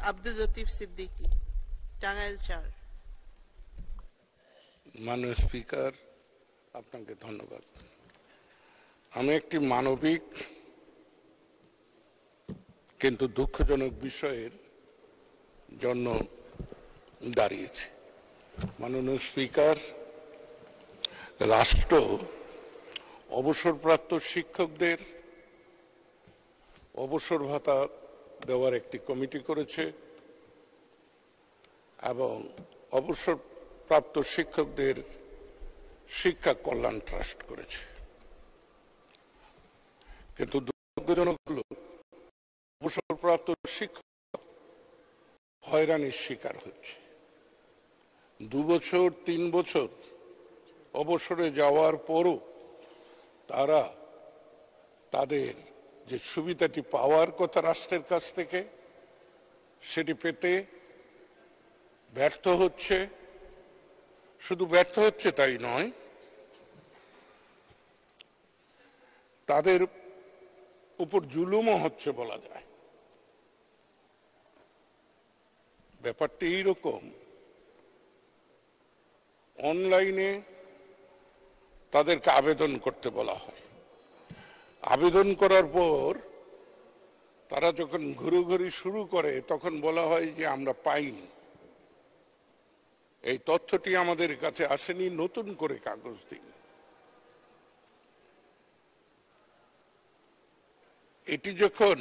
আব্দুল লতিফ সিদ্দিকী, টাঙ্গাইল ৪। মাননীয় স্পিকার, আপনাকে ধন্যবাদ। আমি একটি মানবিক কিন্তু দুঃখজনক বিষয়ের জন্য দাঁড়িয়েছি। মাননীয় স্পিকার, রাষ্ট্র অবসরপ্রাপ্ত শিক্ষকদের অবসর ভাতা দেওয়ার একটি কমিটি করেছে এবং অবসরপ্রাপ্ত শিক্ষকদের শিক্ষা কল্যাণ ট্রাস্ট করেছে। কিন্তু দুর্ভাগ্যজনক হলো অবসরপ্রাপ্ত শিক্ষক হয়রানির শিকার হচ্ছে। 2 বছর 3 বছর অবসরে যাওয়ার পরও তারা তাদের যে সুবিধাটি পাওয়ার কথা রাষ্ট্রের কাছ থেকে সেটি পেতে ব্যর্থ হচ্ছে। শুধু ব্যর্থ হচ্ছে তাই নয়, তাদের উপর জুলুমও হচ্ছে বলা যায়। ব্যাপারটি এইরকম, অনলাইনে তাদেরকে আবেদন করতে বলা হয়। আবেদন করার পর তারা যখন ঘুরোঘুরি শুরু করে তখন বলা হয় যে আমরা পাইনি। এই তথ্যটি আমাদের কাছে আসেনি, নতুন করে কাগজ দিন। এটি যখন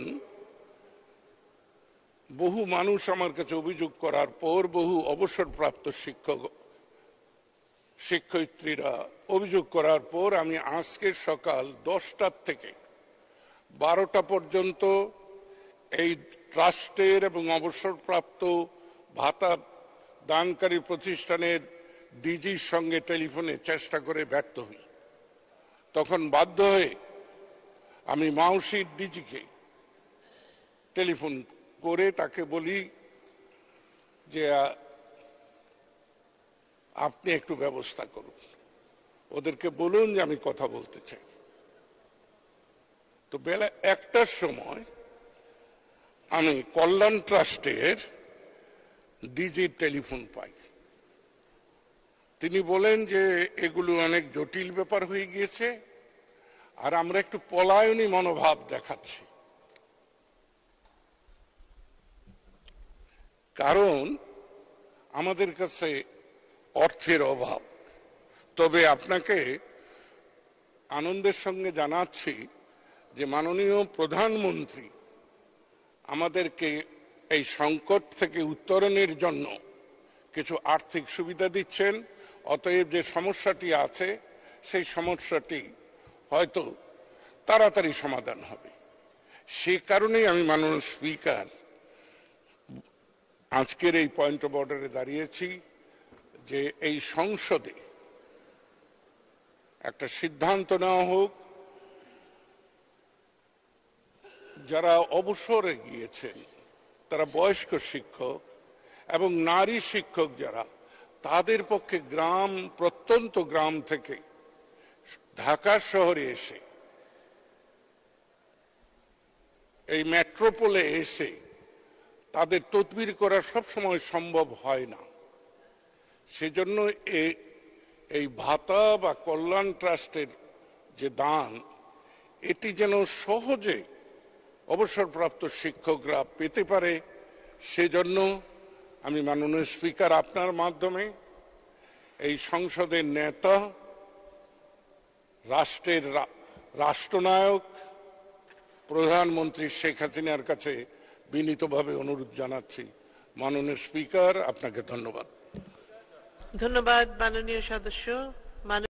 বহু মানুষ আমার কাছে অভিযোগ করার পর, বহু অবসরপ্রাপ্ত শিক্ষয়িত্রীরা অভিযোগ করার পর, আমি আজকে সকাল 10টা থেকে 12টা পর্যন্ত এই ট্রাস্টের এবং অবসরপ্রাপ্ত ভাতা দানকারী প্রতিষ্ঠানের ডিজির সঙ্গে টেলিফোনে চেষ্টা করে ব্যর্থ হই। তখন বাধ্য হয়ে আমি মাউসির ডিজিকে টেলিফোন করে তাকে বলি যে আপনি একটু ব্যবস্থা করুন, ওদেরকে বলুন যে আমি কথা বলতে চাই। তো বেলা 1টার সময় আমি কল্যাণ ট্রাস্টের ডিজির টেলিফোন পাই। তিনি বলেন যে এগুলো অনেক জটিল ব্যাপার হয়ে গিয়েছে আর আমরা একটু পলায়নী মনোভাব দেখাচ্ছি। কারণ আমাদের কাছে অর্থের অভাব। তবে আপনাকে আনন্দের সঙ্গে জানাচ্ছি যে মাননীয় প্রধানমন্ত্রী আমাদেরকে এই সংকট থেকে উত্তরণের জন্য কিছু আর্থিক সুবিধা দিচ্ছেন। অতএব যে সমস্যাটি আছে সেই সমস্যাটি হয়তো তাড়াতাড়ি সমাধান হবে। সে কারণেই আমি মাননীয় স্পিকার আজকের এই পয়েন্ট অফ অর্ডারে দাঁড়িয়েছি যে এই সংসদে একটা সিদ্ধান্ত নেওয়া হোক, যারা অবসরে গিয়েছেন তারা বয়স্ক শিক্ষক এবং নারী শিক্ষক যারা, তাদের পক্ষে প্রত্যন্ত গ্রাম থেকে ঢাকা শহরে এসে, এই মেট্রোপোলে এসে তাদের তদবির করা সবসময় সম্ভব হয় না। সেজন্য এই ভাতা বা কল্যাণ ট্রাস্টের যে দান, এটি যেন সহজে অবসরপ্রাপ্ত শিক্ষকরা পেতে পারে, সেজন্য আমি মাননীয় স্পিকার আপনার মাধ্যমে এই সংসদের নেতা, রাষ্ট্রের রাষ্ট্রনায়ক প্রধানমন্ত্রী শেখ হাসিনার কাছে বিনীতভাবে অনুরোধ জানাচ্ছি। মাননীয় স্পিকার, আপনাকে ধন্যবাদ। ধন্যবাদ মাননীয় সদস্য।